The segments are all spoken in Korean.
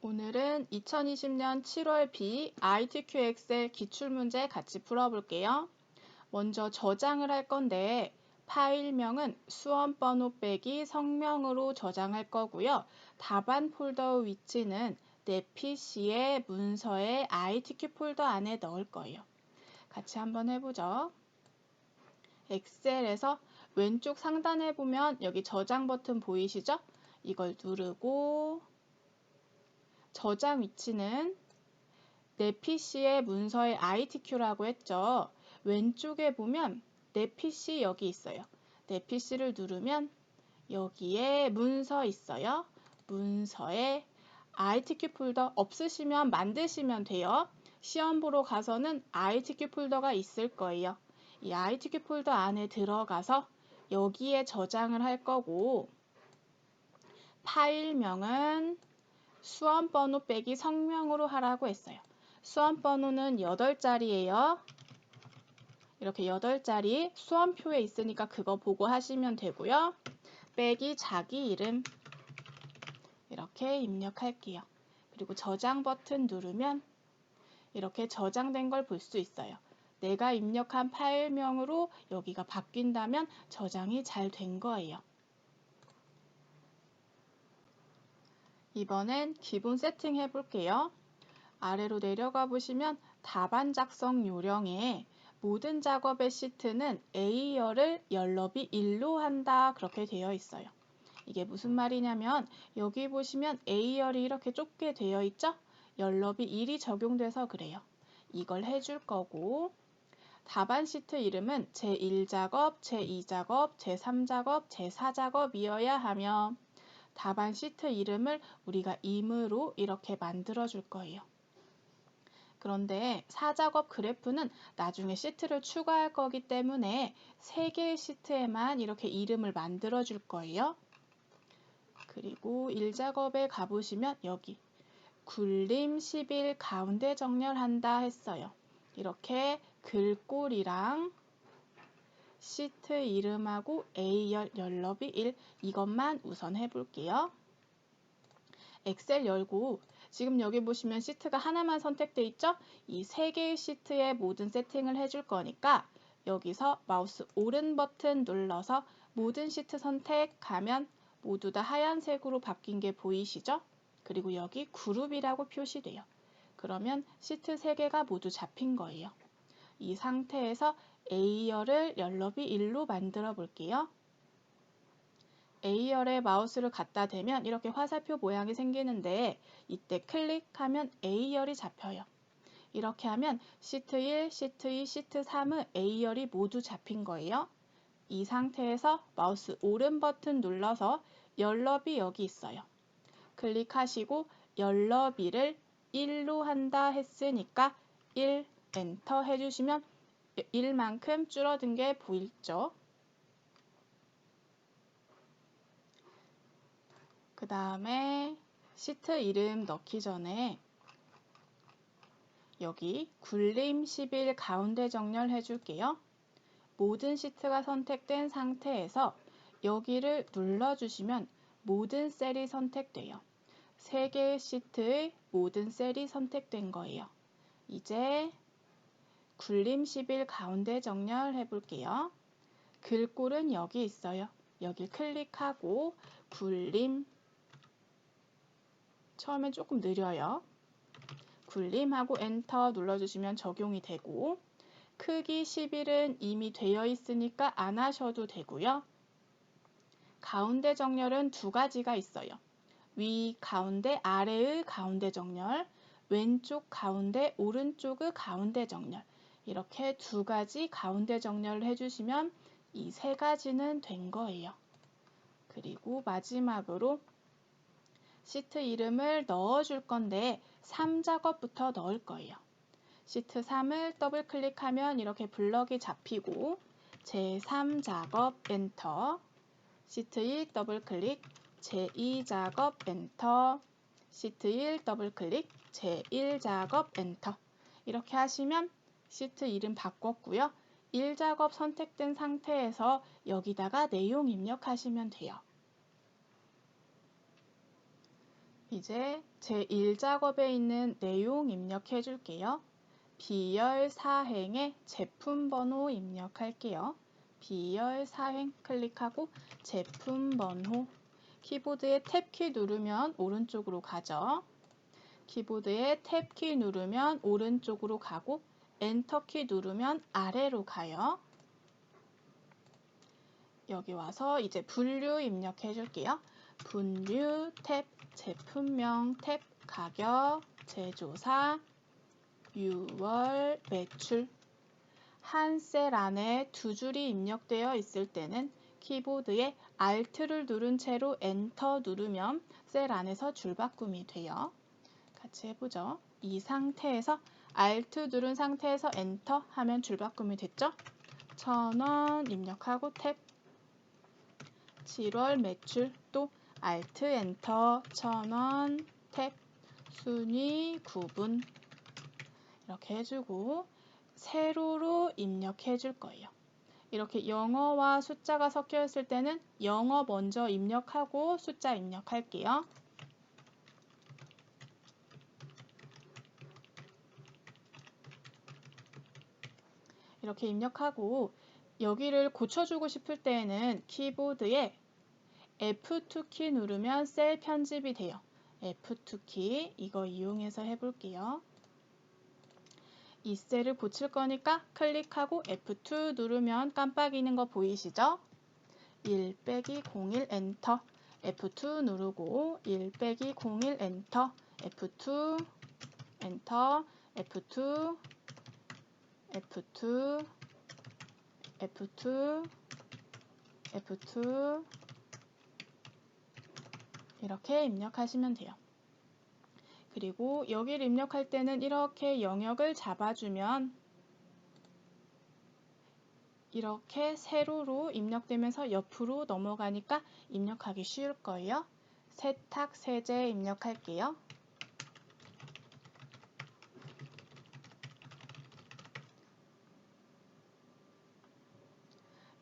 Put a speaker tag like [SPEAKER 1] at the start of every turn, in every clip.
[SPEAKER 1] 오늘은 2020년 7월 B ITQ 엑셀 기출문제 같이 풀어볼게요. 먼저 저장을 할 건데 파일명은 수험번호 빼기 성명으로 저장할 거고요. 답안 폴더 위치는 내 PC의 문서의 ITQ 폴더 안에 넣을 거예요. 같이 한번 해보죠. 엑셀에서 왼쪽 상단에 보면 여기 저장 버튼 보이시죠? 이걸 누르고 저장 위치는 내 PC의 문서의 ITQ라고 했죠. 왼쪽에 보면 내 PC 여기 있어요. 내 PC를 누르면 여기에 문서 있어요. 문서에 ITQ 폴더 없으시면 만드시면 돼요. 시험 보러 가서는 ITQ 폴더가 있을 거예요. 이 ITQ 폴더 안에 들어가서 여기에 저장을 할 거고 파일명은 수험번호 빼기 성명으로 하라고 했어요. 수험번호는 8자리예요. 이렇게 8자리 수험표에 있으니까 그거 보고 하시면 되고요. 빼기 자기 이름 이렇게 입력할게요. 그리고 저장 버튼 누르면 이렇게 저장된 걸 볼 수 있어요. 내가 입력한 파일명으로 여기가 바뀐다면 저장이 잘 된 거예요. 이번엔 기본 세팅 해볼게요. 아래로 내려가 보시면 답안 작성 요령에 모든 작업의 시트는 A열을 열너비 1로 한다 그렇게 되어 있어요. 이게 무슨 말이냐면 여기 보시면 A열이 이렇게 좁게 되어 있죠? 열너비 1이 적용돼서 그래요. 이걸 해줄 거고 답안 시트 이름은 제1작업, 제2작업, 제3작업, 제4작업이어야 하며 답안 시트 이름을 우리가 임의로 이렇게 만들어 줄 거예요. 그런데 4작업 그래프는 나중에 시트를 추가할 거기 때문에 3개의 시트에만 이렇게 이름을 만들어 줄 거예요. 그리고 1작업에 가보시면 여기 굴림 10일 가운데 정렬한다 했어요. 이렇게 글꼴이랑 시트 이름하고 A열 열너비 1 이것만 우선 해볼게요. 엑셀 열고 지금 여기 보시면 시트가 하나만 선택돼 있죠? 이 3개의 시트에 모든 세팅을 해줄 거니까 여기서 마우스 오른 버튼 눌러서 모든 시트 선택하면 모두 다 하얀색으로 바뀐 게 보이시죠? 그리고 여기 그룹이라고 표시돼요. 그러면 시트 3개가 모두 잡힌 거예요. 이 상태에서 A열을 열너비 1로 만들어 볼게요. A열에 마우스를 갖다 대면 이렇게 화살표 모양이 생기는데 이때 클릭하면 A열이 잡혀요. 이렇게 하면 시트 1, 시트 2, 시트 3의 A열이 모두 잡힌 거예요. 이 상태에서 마우스 오른 버튼 눌러서 열너비 여기 있어요. 클릭하시고 열너비를 1로 한다 했으니까 1 엔터 해주시면 1만큼 줄어든 게 보이죠? 그 다음에 시트 이름 넣기 전에 여기 굴림 10일 가운데 정렬 해줄게요. 모든 시트가 선택된 상태에서 여기를 눌러주시면 모든 셀이 선택돼요. 3개의 시트의 모든 셀이 선택된 거예요. 이제 굴림 10일 가운데 정렬 해볼게요. 글꼴은 여기 있어요. 여기 클릭하고 굴림 처음엔 조금 느려요. 굴림하고 엔터 눌러주시면 적용이 되고 크기 11은 이미 되어 있으니까 안 하셔도 되고요. 가운데 정렬은 2가지가 있어요. 위 가운데 아래의 가운데 정렬, 왼쪽 가운데 오른쪽의 가운데 정렬 이렇게 2가지 가운데 작업을 해주시면 이 3가지는 된 거예요. 그리고 마지막으로 시트 이름을 넣어줄 건데 3작업부터 넣을 거예요. 시트 3을 더블 클릭하면 이렇게 블럭이 잡히고 제3작업 엔터, 시트 2 더블 클릭, 제2작업 엔터, 시트 1 더블 클릭, 제1작업 엔터 이렇게 하시면 시트 이름 바꿨고요. 1작업 선택된 상태에서 여기다가 내용 입력하시면 돼요. 이제 제1작업에 있는 내용 입력해 줄게요. B열 사행에 제품 번호 입력할게요. B열 사행 클릭하고 제품 번호. 키보드에 탭키 누르면 오른쪽으로 가죠. 키보드에 탭키 누르면 오른쪽으로 가고 엔터키 누르면 아래로 가요. 여기 와서 이제 분류 입력해 줄게요. 분류 탭, 제품명 탭, 가격, 제조사, 6월 매출. 한 셀 안에 두 줄이 입력되어 있을 때는 키보드에 Alt를 누른 채로 엔터 누르면 셀 안에서 줄바꿈이 돼요. 같이 해보죠. 이 상태에서 Alt 누른 상태에서 엔터 하면 줄바꿈이 됐죠? 1,000원 입력하고 탭. 7월 매출 또 Alt 엔터 1,000원 탭. 순위 구분 이렇게 해주고 세로로 입력해 줄 거예요. 이렇게 영어와 숫자가 섞여 있을 때는 영어 먼저 입력하고 숫자 입력할게요. 이렇게 입력하고 여기를 고쳐주고 싶을 때에는 키보드에 F2키 누르면 셀 편집이 돼요. F2키 이거 이용해서 해볼게요. 이 셀을 고칠 거니까 클릭하고 F2 누르면 깜빡이는 거 보이시죠? 1 빼기 01 엔터. F2 누르고 1 빼기 01 엔터. F2 엔터. F2 F2 F2 F2 이렇게 입력하시면 돼요. 그리고 여기를 입력할 때는 이렇게 영역을 잡아주면 이렇게 세로로 입력되면서 옆으로 넘어가니까 입력하기 쉬울 거예요. 세탁 세제 입력할게요.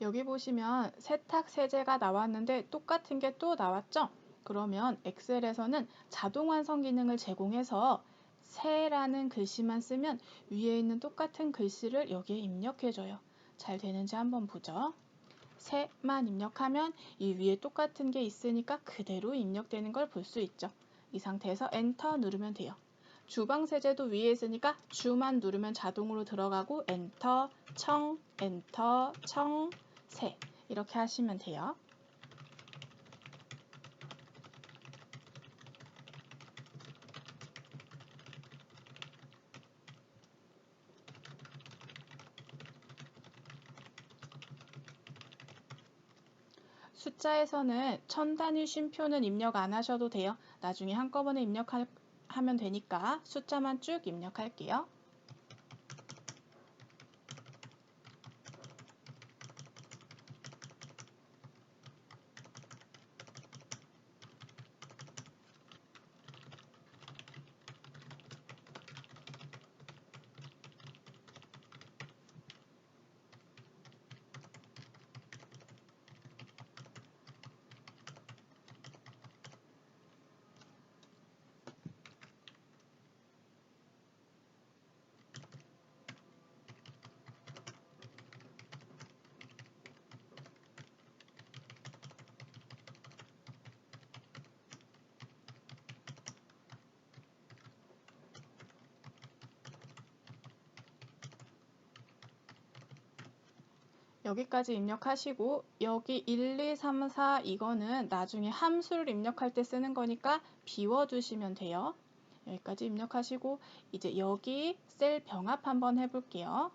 [SPEAKER 1] 여기 보시면 세탁 세제가 나왔는데 똑같은 게 또 나왔죠? 그러면 엑셀에서는 자동 완성 기능을 제공해서 세라는 글씨만 쓰면 위에 있는 똑같은 글씨를 여기에 입력해줘요. 잘 되는지 한번 보죠. 세만 입력하면 이 위에 똑같은 게 있으니까 그대로 입력되는 걸 볼 수 있죠. 이 상태에서 엔터 누르면 돼요. 주방 세제도 위에 있으니까 주만 누르면 자동으로 들어가고 엔터, 청, 엔터, 청, 세 이렇게 하시면 돼요. 숫자에서는 천 단위 쉼표는 입력 안 하셔도 돼요. 나중에 한꺼번에 입력하면 되니까 숫자만 쭉 입력할게요. 여기까지 입력하시고 여기 1, 2, 3, 4 이거는 나중에 함수를 입력할 때 쓰는 거니까 비워두시면 돼요. 여기까지 입력하시고 이제 여기 셀 병합 한번 해볼게요.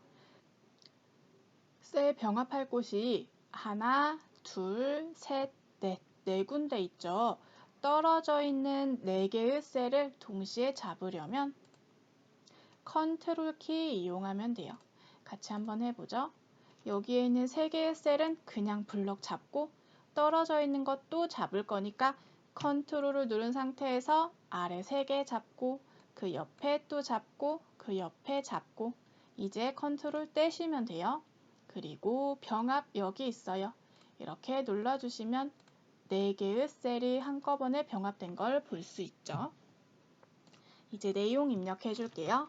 [SPEAKER 1] 셀 병합할 곳이 하나, 둘, 셋, 넷, 네 군데 있죠. 떨어져 있는 4개의 셀을 동시에 잡으려면 컨트롤 키 이용하면 돼요. 같이 한번 해보죠. 여기에 있는 3개의 셀은 그냥 블럭 잡고 떨어져 있는 것도 잡을 거니까 컨트롤을 누른 상태에서 아래 3개 잡고 그 옆에 또 잡고 그 옆에 잡고 이제 컨트롤 떼시면 돼요. 그리고 병합 여기 있어요. 이렇게 눌러주시면 4개의 셀이 한꺼번에 병합된 걸 볼 수 있죠. 이제 내용 입력해 줄게요.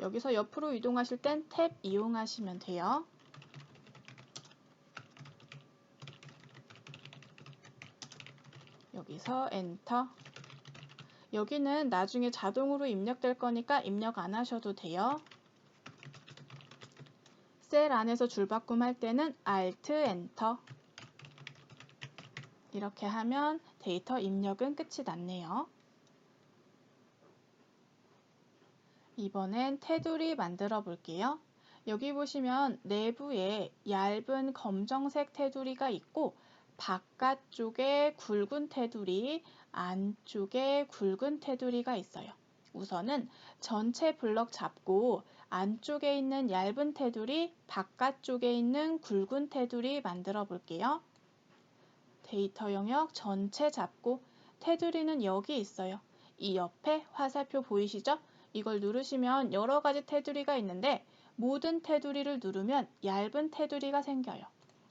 [SPEAKER 1] 여기서 옆으로 이동하실 땐 탭 이용하시면 돼요. 여기서 엔터. 여기는 나중에 자동으로 입력될 거니까 입력 안 하셔도 돼요. 셀 안에서 줄바꿈할 때는 Alt 엔터. 이렇게 하면 데이터 입력은 끝이 났네요. 이번엔 테두리 만들어 볼게요. 여기 보시면 내부에 얇은 검정색 테두리가 있고 바깥쪽에 굵은 테두리, 안쪽에 굵은 테두리가 있어요. 우선은 전체 블럭 잡고 안쪽에 있는 얇은 테두리, 바깥쪽에 있는 굵은 테두리 만들어 볼게요. 데이터 영역 전체 잡고 테두리는 여기 있어요. 이 옆에 화살표 보이시죠? 이걸 누르시면 여러 가지 테두리가 있는데 모든 테두리를 누르면 얇은 테두리가 생겨요.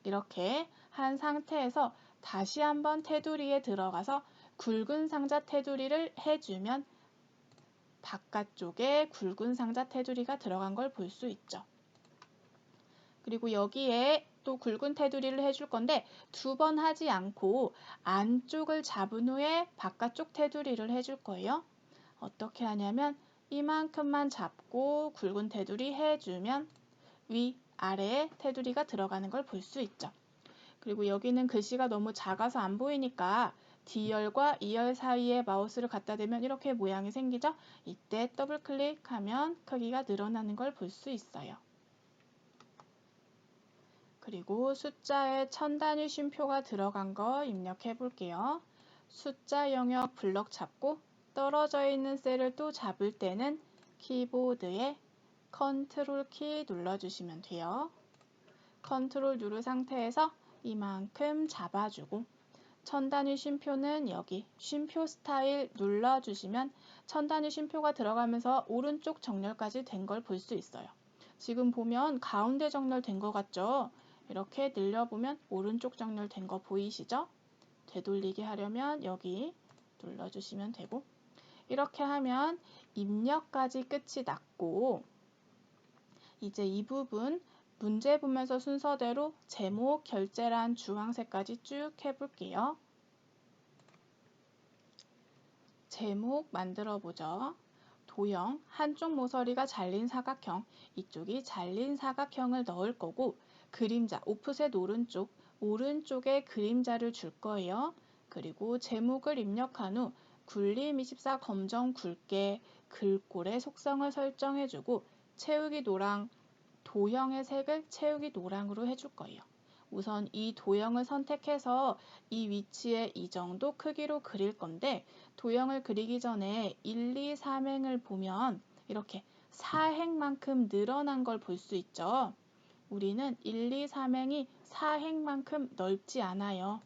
[SPEAKER 1] 이렇게 한 상태에서 다시 한번 테두리에 들어가서 굵은 상자 테두리를 해주면 바깥쪽에 굵은 상자 테두리가 들어간 걸 볼 수 있죠. 그리고 여기에 또 굵은 테두리를 해줄 건데 2번 하지 않고 안쪽을 잡은 후에 바깥쪽 테두리를 해줄 거예요. 어떻게 하냐면 이만큼만 잡고 굵은 테두리 해주면 위, 아래에 테두리가 들어가는 걸 볼 수 있죠. 그리고 여기는 글씨가 너무 작아서 안 보이니까 D열과 E열 사이에 마우스를 갖다 대면 이렇게 모양이 생기죠. 이때 더블 클릭하면 크기가 늘어나는 걸 볼 수 있어요. 그리고 숫자에 1000단위 쉼표가 들어간 거 입력해 볼게요. 숫자 영역 블럭 잡고 떨어져 있는 셀을 또 잡을 때는 키보드에 컨트롤 키 눌러주시면 돼요. 컨트롤 누른 상태에서 이만큼 잡아주고 1000단위 쉼표는 여기 쉼표 스타일 눌러주시면 1000단위 쉼표가 들어가면서 오른쪽 정렬까지 된 걸 볼 수 있어요. 지금 보면 가운데 정렬된 것 같죠? 이렇게 늘려보면 오른쪽 정렬된 거 보이시죠? 되돌리게 하려면 여기 눌러주시면 되고 이렇게 하면 입력까지 끝이 났고 이제 이 부분 문제 보면서 순서대로 제목, 결제란 주황색까지 쭉 해볼게요. 제목 만들어 보죠. 도형, 한쪽 모서리가 잘린 사각형, 이쪽이 잘린 사각형을 넣을 거고 그림자, 오프셋 오른쪽, 오른쪽에 그림자를 줄 거예요. 그리고 제목을 입력한 후 굴림 24 검정 굵게 글꼴의 속성을 설정해주고 채우기 노랑, 도형의 색을 채우기 노랑으로 해줄 거예요. 우선 이 도형을 선택해서 이 위치에 이 정도 크기로 그릴 건데 도형을 그리기 전에 1, 2, 3행을 보면 이렇게 4행만큼 늘어난 걸 볼 수 있죠. 우리는 1, 2, 3행이 4행만큼 넓지 않아요.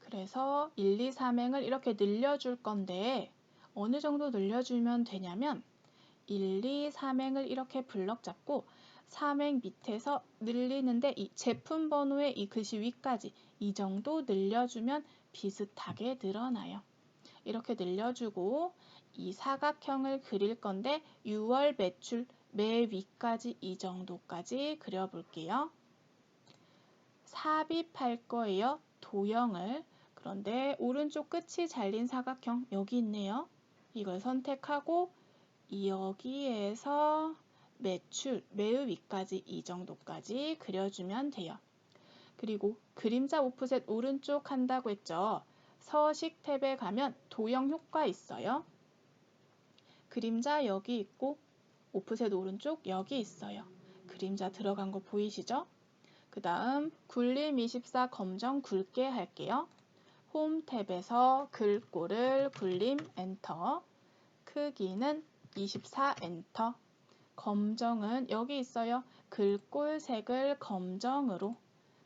[SPEAKER 1] 그래서 1, 2, 3행을 이렇게 늘려줄 건데 어느 정도 늘려주면 되냐면 1, 2, 3행을 이렇게 블럭 잡고 3행 밑에서 늘리는데 이 제품 번호의 이 글씨 위까지 이 정도 늘려주면 비슷하게 늘어나요. 이렇게 늘려주고 이 사각형을 그릴 건데 6월 매출 매 위까지 이 정도까지 그려볼게요. 삽입할 거예요. 도형을. 그런데 오른쪽 끝이 잘린 사각형 여기 있네요. 이걸 선택하고 여기에서 매출 매우 위까지 이 정도까지 그려주면 돼요. 그리고 그림자 오프셋 오른쪽 한다고 했죠. 서식 탭에 가면 도형 효과 있어요. 그림자 여기 있고 오프셋 오른쪽 여기 있어요. 그림자 들어간 거 보이시죠? 그 다음 굴림 24 검정 굵게 할게요. 홈 탭에서 글꼴을 굴림 엔터, 크기는 24 엔터, 검정은 여기 있어요. 글꼴 색을 검정으로,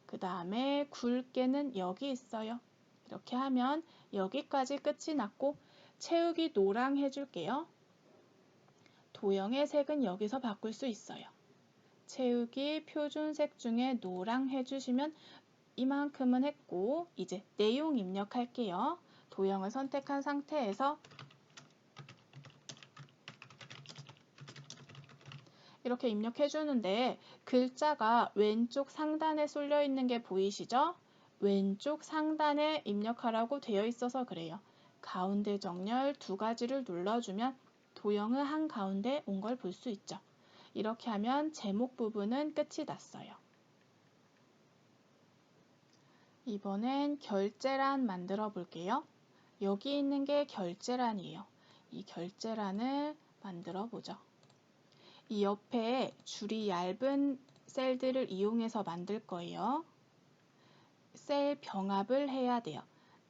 [SPEAKER 1] 그 다음에 굵게는 여기 있어요. 이렇게 하면 여기까지 끝이 났고 채우기 노랑 해줄게요. 도형의 색은 여기서 바꿀 수 있어요. 채우기 표준색 중에 노랑 해주시면 이만큼은 했고 이제 내용 입력할게요. 도형을 선택한 상태에서 이렇게 입력해 주는데 글자가 왼쪽 상단에 쏠려 있는 게 보이시죠? 왼쪽 상단에 입력하라고 되어 있어서 그래요. 가운데 정렬 두 가지를 눌러주면 도형의 한가운데 온 걸 볼 수 있죠. 이렇게 하면 제목 부분은 끝이 났어요. 이번엔 결제란 만들어 볼게요. 여기 있는 게 결제란이에요. 이 결제란을 만들어 보죠. 이 옆에 줄이 얇은 셀들을 이용해서 만들 거예요. 셀 병합을 해야 돼요.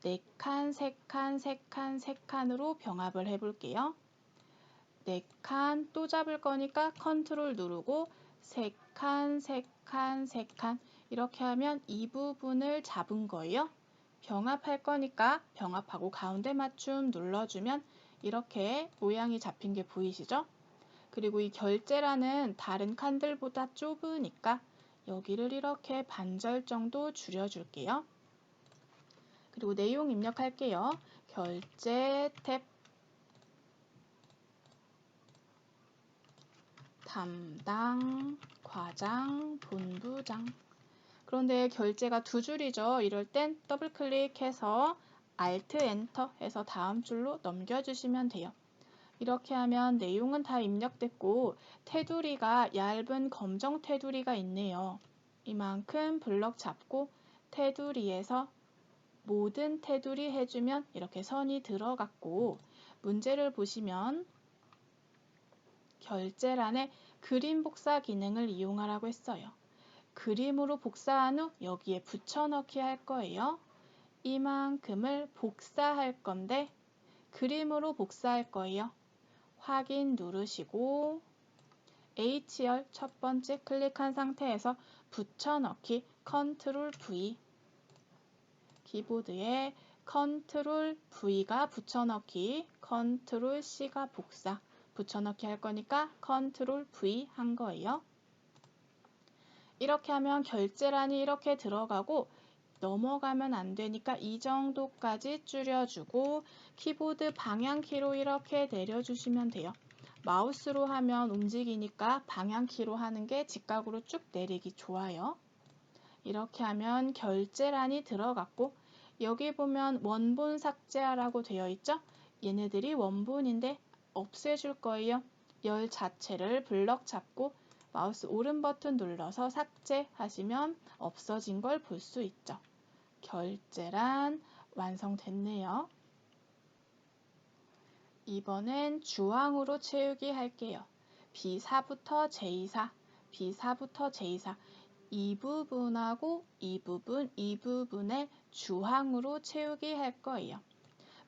[SPEAKER 1] 4칸, 3칸, 3칸, 3칸으로 병합을 해볼게요. 4칸 또 잡을 거니까 컨트롤 누르고 3칸, 3칸, 3칸 이렇게 하면 이 부분을 잡은 거예요. 병합할 거니까 병합하고 가운데 맞춤 눌러주면 이렇게 모양이 잡힌 게 보이시죠? 그리고 이 결제란은 다른 칸들보다 좁으니까 여기를 이렇게 반절 정도 줄여줄게요. 그리고 내용 입력할게요. 결제 탭 담당 과장 본부장. 그런데 결제가 두 줄이죠. 이럴 땐 더블 클릭해서 Alt 엔터 해서 다음 줄로 넘겨주시면 돼요. 이렇게 하면 내용은 다 입력됐고 테두리가 얇은 검정 테두리가 있네요. 이만큼 블럭 잡고 테두리에서 모든 테두리 해주면 이렇게 선이 들어갔고 문제를 보시면 결제란에 그림 복사 기능을 이용하라고 했어요. 그림으로 복사한 후 여기에 붙여넣기 할 거예요. 이만큼을 복사할 건데 그림으로 복사할 거예요. 확인 누르시고 H열 첫 번째 클릭한 상태에서 붙여넣기 컨트롤 V 키보드에 컨트롤 V가 붙여넣기 컨트롤 C가 복사 붙여넣기 할 거니까 컨트롤 V 한 거예요. 이렇게 하면 결제란이 이렇게 들어가고 넘어가면 안 되니까 이 정도까지 줄여주고 키보드 방향키로 이렇게 내려주시면 돼요. 마우스로 하면 움직이니까 방향키로 하는 게 직각으로 쭉 내리기 좋아요. 이렇게 하면 결제란이 들어갔고 여기 보면 원본 삭제하라고 되어 있죠? 얘네들이 원본인데 없애줄 거예요. 열 자체를 블럭 잡고 마우스 오른 버튼 눌러서 삭제하시면 없어진 걸 볼 수 있죠. 결제란 완성됐네요. 이번엔 주황으로 채우기 할게요. B4부터 J4, B4부터 J4 이 부분하고 이 부분에 주황으로 채우기 할 거예요.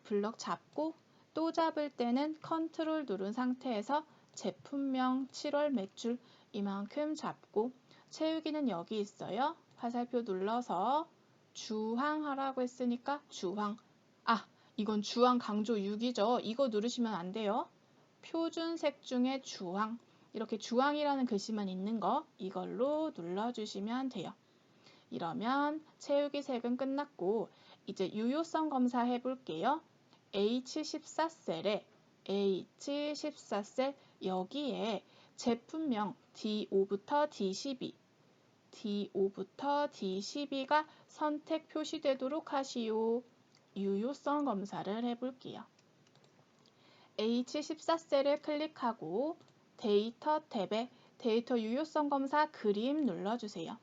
[SPEAKER 1] 블럭 잡고 또 잡을 때는 컨트롤 누른 상태에서 제품명 7월 매출 이만큼 잡고 채우기는 여기 있어요. 화살표 눌러서 주황 하라고 했으니까 주황. 이건 주황 강조 6이죠. 이거 누르시면 안 돼요. 표준색 중에 주황. 이렇게 주황이라는 글씨만 있는 거 이걸로 눌러주시면 돼요. 이러면 채우기 색은 끝났고 이제 유효성 검사 해볼게요. H14셀에 H14셀 여기에 제품명 D5부터 D12 D5부터 D12가 선택 표시되도록 하시오. 유효성 검사를 해볼게요. H14셀을 클릭하고 데이터 탭에 데이터 유효성 검사 그림 눌러주세요.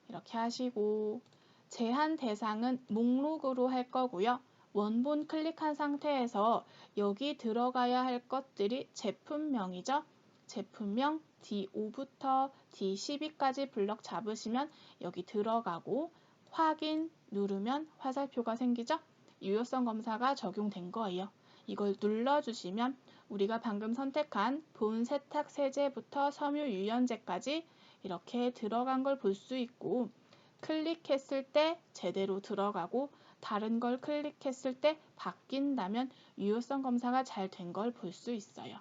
[SPEAKER 1] 이렇게 하시고 제한 대상은 목록으로 할 거고요. 원본 클릭한 상태에서 여기 들어가야 할 것들이 제품명이죠. 제품명 D5부터 D12까지 블럭 잡으시면 여기 들어가고 확인 누르면 화살표가 생기죠. 유효성 검사가 적용된 거예요. 이걸 눌러주시면 우리가 방금 선택한 본 세탁 세제부터 섬유 유연제까지 이렇게 들어간 걸 볼 수 있고 클릭했을 때 제대로 들어가고 다른 걸 클릭했을 때 바뀐다면 유효성 검사가 잘 된 걸 볼 수 있어요.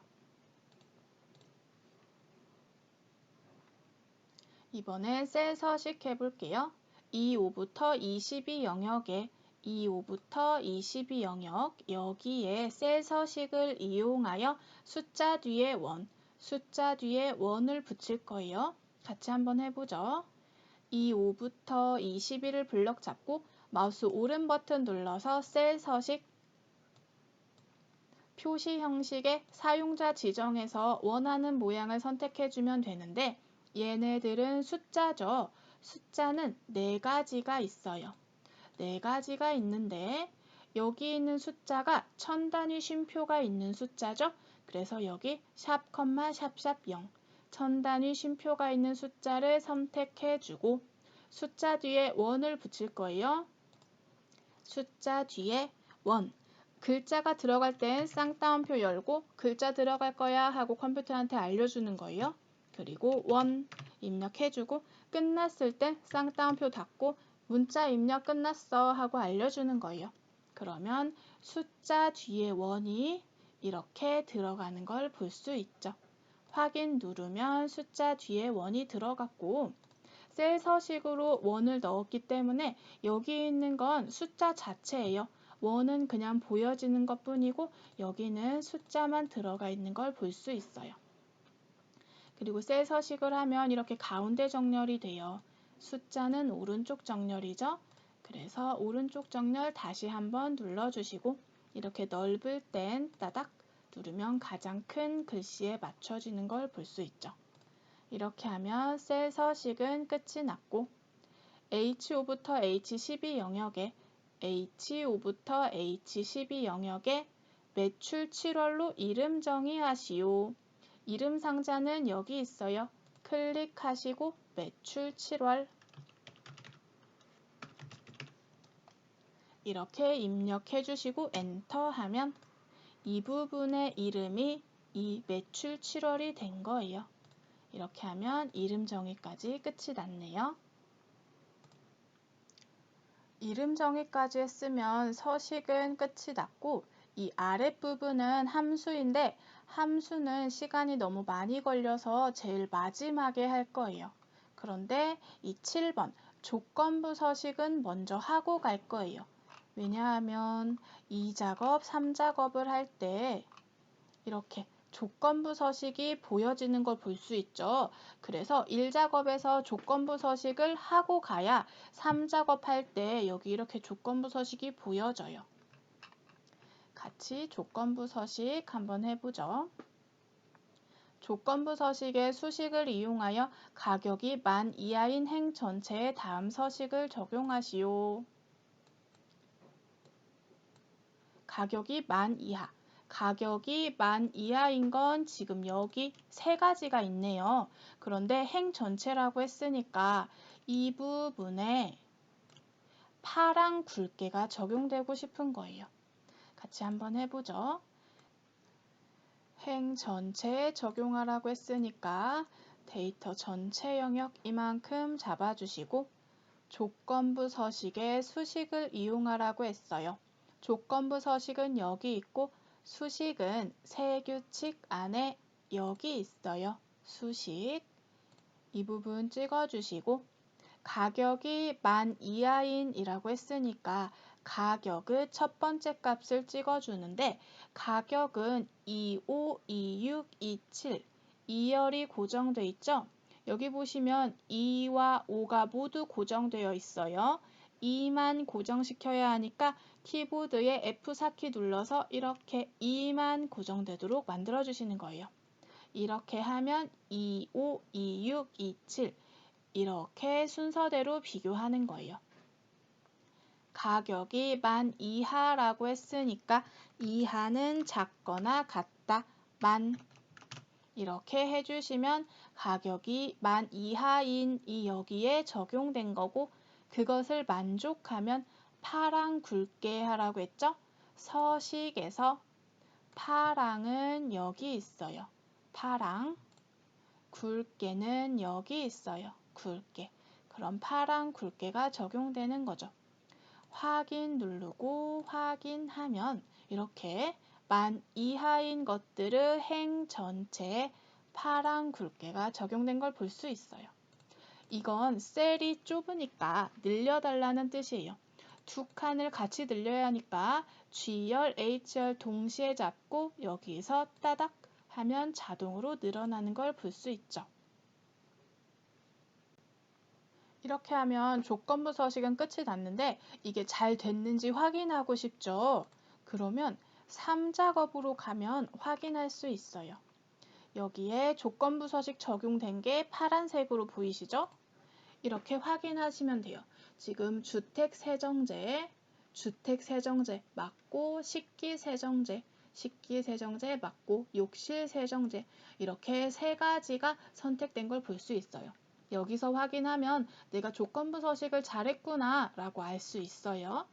[SPEAKER 1] 이번엔 셀 서식 해볼게요. 25부터 22 영역에 25부터 22 영역 여기에 셀 서식을 이용하여 숫자 뒤에 원을 붙일 거예요. 같이 한번 해보죠. 25부터 22를 블럭 잡고 마우스 오른 버튼 눌러서 셀 서식 표시 형식의 사용자 지정에서 원하는 모양을 선택해주면 되는데 얘네들은 숫자죠. 숫자는 4가지가 있어요. 4가지가 있는데 여기 있는 숫자가 1000단위 쉼표가 있는 숫자죠. 그래서 여기 샵, 샵샵 0 1000단위 쉼표가 있는 숫자를 선택해주고 숫자 뒤에 원을 붙일 거예요. 숫자 뒤에 원 글자가 들어갈 땐 쌍따옴표 열고 글자 들어갈 거야 하고 컴퓨터한테 알려주는 거예요. 그리고 원 입력해주고 끝났을 땐 쌍따옴표 닫고 문자 입력 끝났어 하고 알려주는 거예요. 그러면 숫자 뒤에 원이 이렇게 들어가는 걸 볼 수 있죠. 확인 누르면 숫자 뒤에 원이 들어갔고 셀 서식으로 원을 넣었기 때문에 여기 있는 건 숫자 자체예요. 원은 그냥 보여지는 것 뿐이고 여기는 숫자만 들어가 있는 걸 볼 수 있어요. 그리고 셀 서식을 하면 이렇게 가운데 정렬이 돼요. 숫자는 오른쪽 정렬이죠. 그래서 오른쪽 정렬 다시 한번 눌러주시고 이렇게 넓을 땐 따닥 누르면 가장 큰 글씨에 맞춰지는 걸 볼 수 있죠. 이렇게 하면 셀 서식은 끝이 났고 H5부터 H12 영역에 H5부터 H12 영역에 매출 7월로 이름 정의하시오. 이름 상자는 여기 있어요. 클릭하시고 매출 7월 이렇게 입력해 주시고 엔터 하면 이 부분의 이름이 이 매출 7월이 된 거예요. 이렇게 하면 이름 정의까지 끝이 났네요. 이름 정의까지 했으면 서식은 끝이 났고 이 아랫부분은 함수인데 함수는 시간이 너무 많이 걸려서 제일 마지막에 할 거예요. 그런데 이 7번 조건부 서식은 먼저 하고 갈 거예요. 왜냐하면 2작업, 3작업을 할 때 이렇게 조건부 서식이 보여지는 걸 볼 수 있죠. 그래서 1작업에서 조건부 서식을 하고 가야 3작업 할 때 여기 이렇게 조건부 서식이 보여져요. 같이 조건부 서식 한번 해보죠. 조건부 서식의 수식을 이용하여 가격이 10,000 이하인 행 전체에 다음 서식을 적용하시오. 가격이 10,000 이하. 가격이 10,000 이하인 건 지금 여기 3가지가 있네요. 그런데 행 전체라고 했으니까 이 부분에 파랑 굵게가 적용되고 싶은 거예요. 같이 한번 해보죠. 행 전체에 적용하라고 했으니까 데이터 전체 영역 이만큼 잡아주시고 조건부 서식에 수식을 이용하라고 했어요. 조건부 서식은 여기 있고 수식은 세규칙 안에 여기 있어요. 수식 이 부분 찍어주시고 가격이 10,000 이하인 이라고 했으니까 가격의 첫 번째 값을 찍어주는데 가격은 25, 26, 27 2열이 고정돼 있죠. 여기 보시면 2와 5가 모두 고정되어 있어요. 2만 고정시켜야 하니까 키보드에 F4키 눌러서 이렇게 2만 고정되도록 만들어 주시는 거예요. 이렇게 하면 25, 26, 27 이렇게 순서대로 비교하는 거예요. 가격이 10,000 이하라고 했으니까 이하는 작거나 같다. 10,000 이렇게 해주시면 가격이 10,000 이하인 이 여기에 적용된 거고 그것을 만족하면 파랑 굵게 하라고 했죠? 서식에서 파랑은 여기 있어요. 파랑 굵게는 여기 있어요. 굵게. 그럼 파랑 굵게가 적용되는 거죠. 확인 누르고 확인하면 이렇게 10,000 이하인 것들의 행 전체에 파랑 굵게가 적용된 걸 볼 수 있어요. 이건 셀이 좁으니까 늘려달라는 뜻이에요. 두 칸을 같이 늘려야 하니까 G열, H열 동시에 잡고 여기서 따닥 하면 자동으로 늘어나는 걸 볼 수 있죠. 이렇게 하면 조건부 서식은 끝이 났는데 이게 잘 됐는지 확인하고 싶죠? 그러면 3작업으로 가면 확인할 수 있어요. 여기에 조건부 서식 적용된 게 파란색으로 보이시죠? 이렇게 확인하시면 돼요. 지금 주택세정제 맞고 식기세정제 맞고 욕실세정제 이렇게 세 가지가 선택된 걸 볼 수 있어요. 여기서 확인하면 내가 조건부 서식을 잘했구나 라고 알 수 있어요.